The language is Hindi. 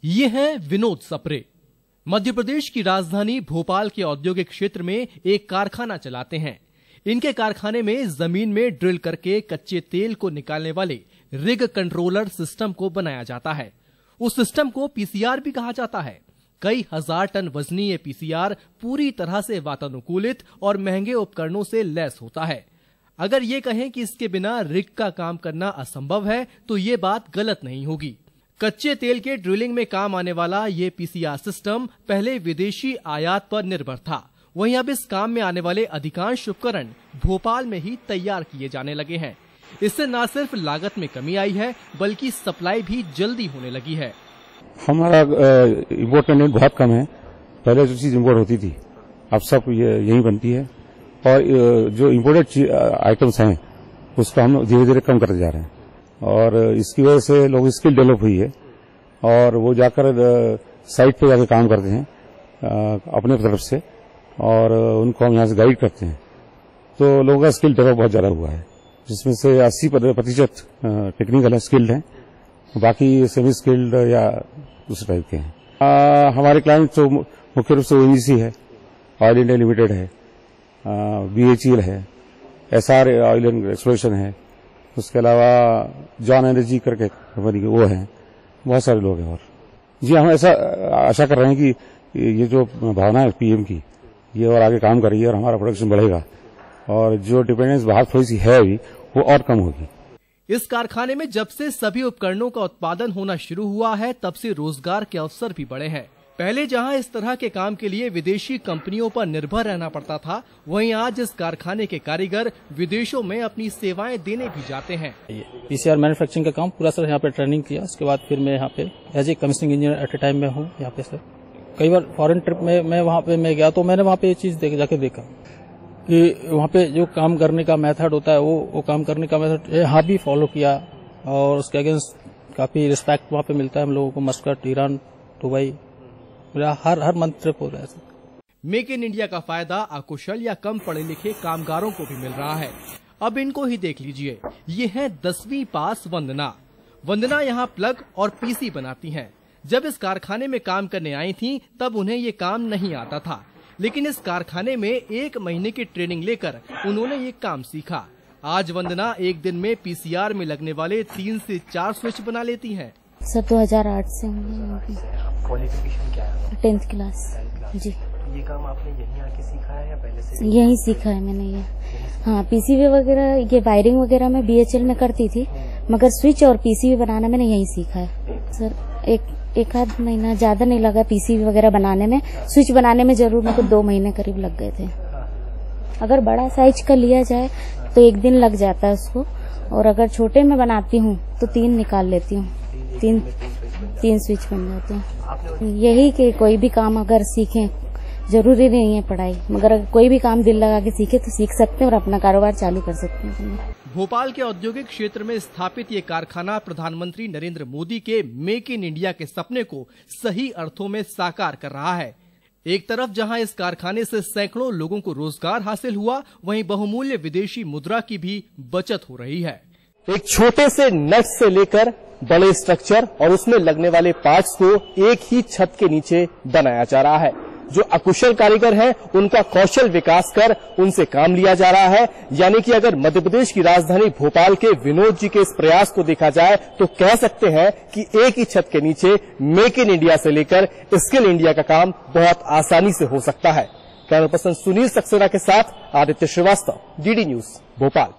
ये हैं विनोद सप्रे। मध्य प्रदेश की राजधानी भोपाल के औद्योगिक क्षेत्र में एक कारखाना चलाते हैं। इनके कारखाने में जमीन में ड्रिल करके कच्चे तेल को निकालने वाले रिग कंट्रोलर सिस्टम को बनाया जाता है। उस सिस्टम को पीसीआर भी कहा जाता है। कई हजार टन वजनी ये पीसीआर पूरी तरह से वातानुकूलित और महंगे उपकरणों से लैस होता है। अगर ये कहें कि इसके बिना रिग का काम करना असंभव है तो ये बात गलत नहीं होगी। कच्चे तेल के ड्रिलिंग में काम आने वाला ये पीसीआर सिस्टम पहले विदेशी आयात पर निर्भर था। वहीं अब इस काम में आने वाले अधिकांश उपकरण भोपाल में ही तैयार किए जाने लगे हैं। इससे न सिर्फ लागत में कमी आई है बल्कि सप्लाई भी जल्दी होने लगी है। हमारा इम्पोर्ट का नेट बहुत कम है। पहले जो चीज इम्पोर्ट होती थी अब सब यही बनती है और जो इम्पोर्टेड आइटम्स हैं उसको हम धीरे धीरे कम करते जा रहे हैं और इसकी वजह से लोगों की स्किल डेवलप हुई है और वो जाकर साइट पे जाकर काम करते हैं अपने तरफ से और उनको हम यहाँ से गाइड करते हैं। तो लोगों का स्किल डेवलप बहुत ज्यादा हुआ है, जिसमें से 80% टेक्निकल है, स्किल्ड हैं, बाकी सेमी स्किल्ड या दूसरे टाइप के हैं। हमारे क्लाइंट तो मुख्य रूप से ओएनजीसी है, ऑयल इंडिया लिमिटेड है, बीएचईएल है, एसआर ऑयल एंड एक्सप्लोरेशन है, उसके अलावा जॉन एनर्जी करके कंपनी के वो हैं, बहुत सारे लोग हैं। और जी हम ऐसा आशा कर रहे हैं कि ये जो भावना है पीएम की ये और आगे काम करेगी और हमारा प्रोडक्शन बढ़ेगा और जो डिपेंडेंस बाहर थोड़ी सी है अभी वो और कम होगी। इस कारखाने में जब से सभी उपकरणों का उत्पादन होना शुरू हुआ है तब से रोजगार के अवसर भी बढ़े हैं। पहले जहां इस तरह के काम के लिए विदेशी कंपनियों पर निर्भर रहना पड़ता था, वहीं आज इस कारखाने के कारीगर विदेशों में अपनी सेवाएं देने भी जाते हैं। पीसीआर मैन्युफैक्चरिंग का काम पूरा सर यहाँ पे ट्रेनिंग किया, उसके बाद फिर मैं यहाँ पे as a commissioning engineer at a time में हूँ यहाँ पे सर। कई बार फॉरेन ट्रिप में मैं वहाँ पे मैं गया तो मैंने वहाँ पे ये चीज जाके देखा कि वहाँ पे जो काम करने का मेथड होता है वो काम करने का मेथड यहाँ भी फॉलो किया और उसके अगेंस्ट काफी रिस्पेक्ट वहाँ पे मिलता है हम लोगों को। मस्कट, ईरान, दुबई, हर मंथ ट्रिप हो रहा है। मेक इन इंडिया का फायदा अकुशल या कम पढ़े लिखे कामगारों को भी मिल रहा है। अब इनको ही देख लीजिए, ये है 10वीं पास वंदना। वंदना यहाँ प्लग और पीसी बनाती हैं। जब इस कारखाने में काम करने आई थीं, तब उन्हें ये काम नहीं आता था, लेकिन इस कारखाने में 1 महीने की ट्रेनिंग लेकर उन्होंने ये काम सीखा। आज वंदना एक दिन में पीसीआर में लगने वाले 3 से 4 स्विच बना लेती हैं। सर 2008 से हूँ। क्वालिफिकेशन क्या है? 10th क्लास जी। ये काम आपने यहीं आके सीखा है या पहले से? यहीं सीखा है मैंने ये। हाँ, पीसीबी वगैरह ये वायरिंग वगैरह मैं बीएचईएल में करती थी, मगर स्विच और पीसीबी बनाना मैंने यहीं सीखा है सर। एक आध महीना, ज्यादा नहीं लगा पीसीबी वगैरह बनाने में। स्विच बनाने में जरूर मेरे को 2 महीने करीब लग गए थे। अगर बड़ा साइज का लिया जाए तो 1 दिन लग जाता है उसको, और अगर छोटे में बनाती हूँ तो 3 निकाल लेती हूँ। 3 स्विच बन जाते हैं। यही कि कोई भी काम अगर सीखें, जरूरी नहीं है पढ़ाई, मगर अगर कोई भी काम दिल लगा के सीखे तो सीख सकते हैं और अपना कारोबार चालू कर सकते हैं। भोपाल के औद्योगिक क्षेत्र में स्थापित ये कारखाना प्रधानमंत्री नरेंद्र मोदी के मेक इन इंडिया के सपने को सही अर्थों में साकार कर रहा है। एक तरफ जहां इस कारखाने से सैकड़ों लोगों को रोजगार हासिल हुआ, वहीं बहुमूल्य विदेशी मुद्रा की भी बचत हो रही है। एक छोटे से नट से लेकर बड़े स्ट्रक्चर और उसमें लगने वाले पार्ट्स को एक ही छत के नीचे बनाया जा रहा है। जो अकुशल कारीगर हैं उनका कौशल विकास कर उनसे काम लिया जा रहा है। यानी कि अगर मध्य प्रदेश की राजधानी भोपाल के विनोद जी के इस प्रयास को देखा जाए तो कह सकते हैं कि एक ही छत के नीचे मेक इन इंडिया से लेकर स्किल इंडिया का काम बहुत आसानी से हो सकता है। कैमरा पर्सन सुनील सक्सेना के साथ आदित्य श्रीवास्तव, डीडी न्यूज, भोपाल।